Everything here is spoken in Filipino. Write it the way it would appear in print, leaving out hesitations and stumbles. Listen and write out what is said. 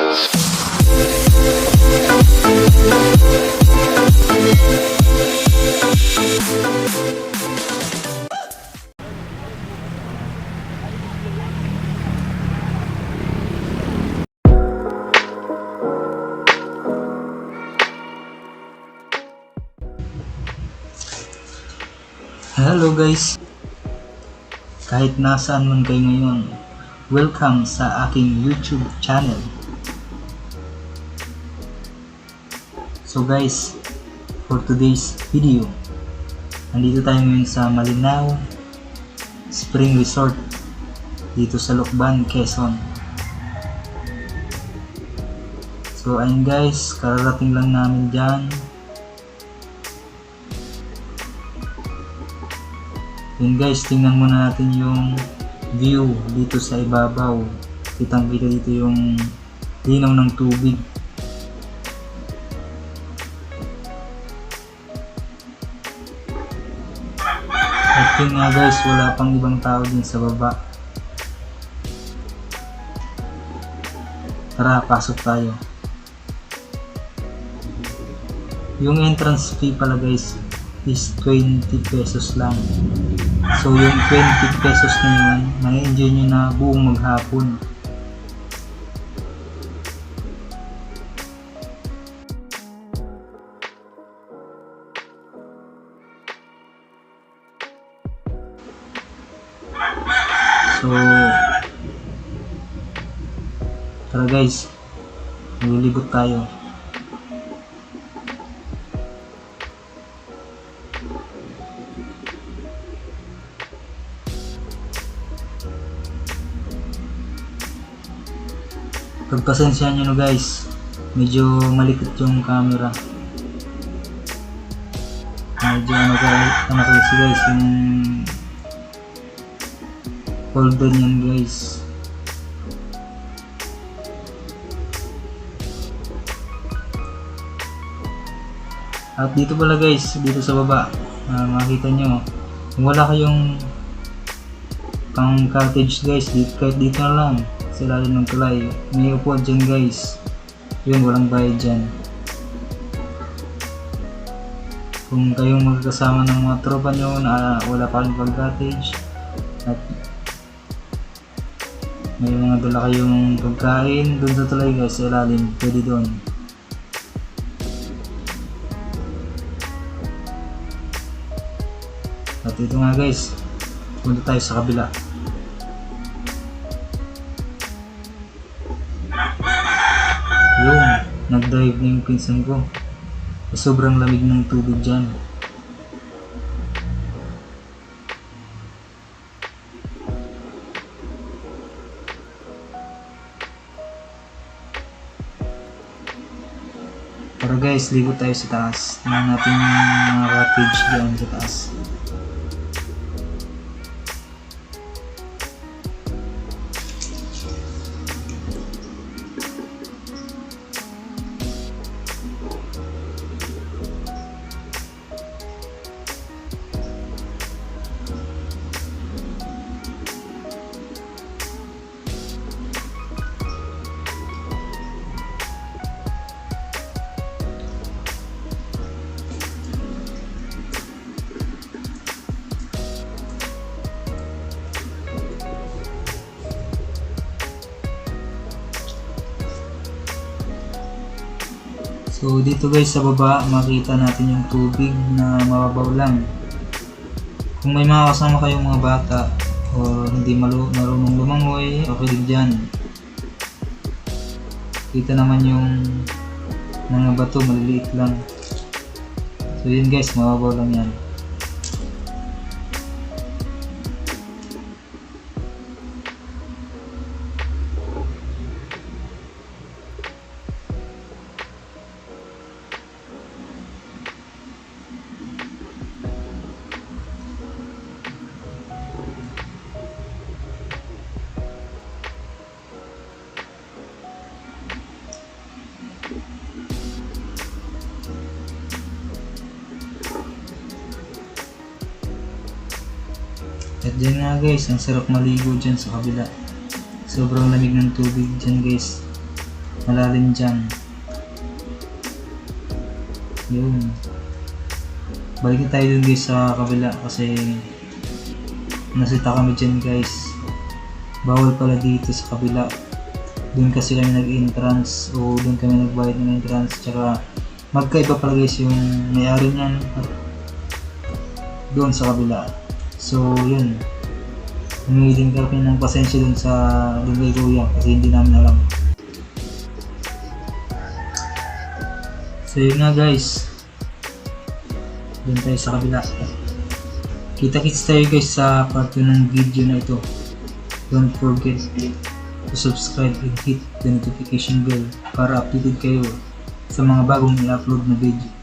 Hello guys! Kahit nasaan man kayo ngayon, welcome sa aking YouTube channel. So guys, for today's video, nandito tayo ngayon sa Malinaw Spring Resort dito sa Lucban, Quezon. So ayun guys, kararating lang namin dyan. Yun guys, tingnan muna natin yung view dito sa ibabaw. Kitang kita dito yung linaw ng tubig. At yun nga guys, wala pang ibang tao din sa baba. Tara, pasok tayo. Yung entrance fee pala guys is 20 pesos lang. So yung 20 pesos na yun, ma-enjoy nyo na buong maghapon. So tara guys, maglilibot tayo. Pagpasensya nyo no guys, medyo malikot yung camera. Medyo ano kasi guys, yung folder nyan guys. At dito pala guys, dito sa baba, makikita nyo, kung wala kayong pang cottage guys, kahit dito na lang sa ilalim ng tulay, may upuan dyan guys. Yun, walang bayad dyan. Kung kayong magkasama ng mga tropa nyo na wala pa rin pag-cottage at may mga dala kayong pagkain doon sa tulay guys, sa ilalim, pwede doon. At ito nga guys, punta tayo sa kabila. Yung nag-drive na yung pinsan ko. Sobrang lamig ng tubig dyan. Pero guys, ligo tayo sa taas. Tingnan natin yung mga cottage dyan sa taas. So dito guys sa baba, makita natin yung tubig na mababaw lang. Kung may mga kasama kayong mga bata o hindi marunong lumangoy, okay din dyan. Kita naman yung mga bato, maliliit lang. So yun guys, mababaw lang yan. At dyan nga guys, ang sarap maligo dyan sa kabila. Sobrang lamig ng tubig dyan guys. malalim dyan. Yun. Balik na tayo dun guys sa kabila kasi nasita kami dyan guys. Bawal pala dito sa kabila. Dun kasi kami nag-entrance o dun kami nagbayad ng entrance. Tsaka magkaiba pala guys yung may-ari niyan doon sa kabila. So yun, humingi din kami ng pasensya dun kay kuya kasi hindi namin alam. So yun nga guys, dun tayo sa kabila. Kita-kits tayo guys sa part 2 ng video na ito. Don't forget to subscribe and hit the notification bell para updated kayo sa mga bagong i-upload na video.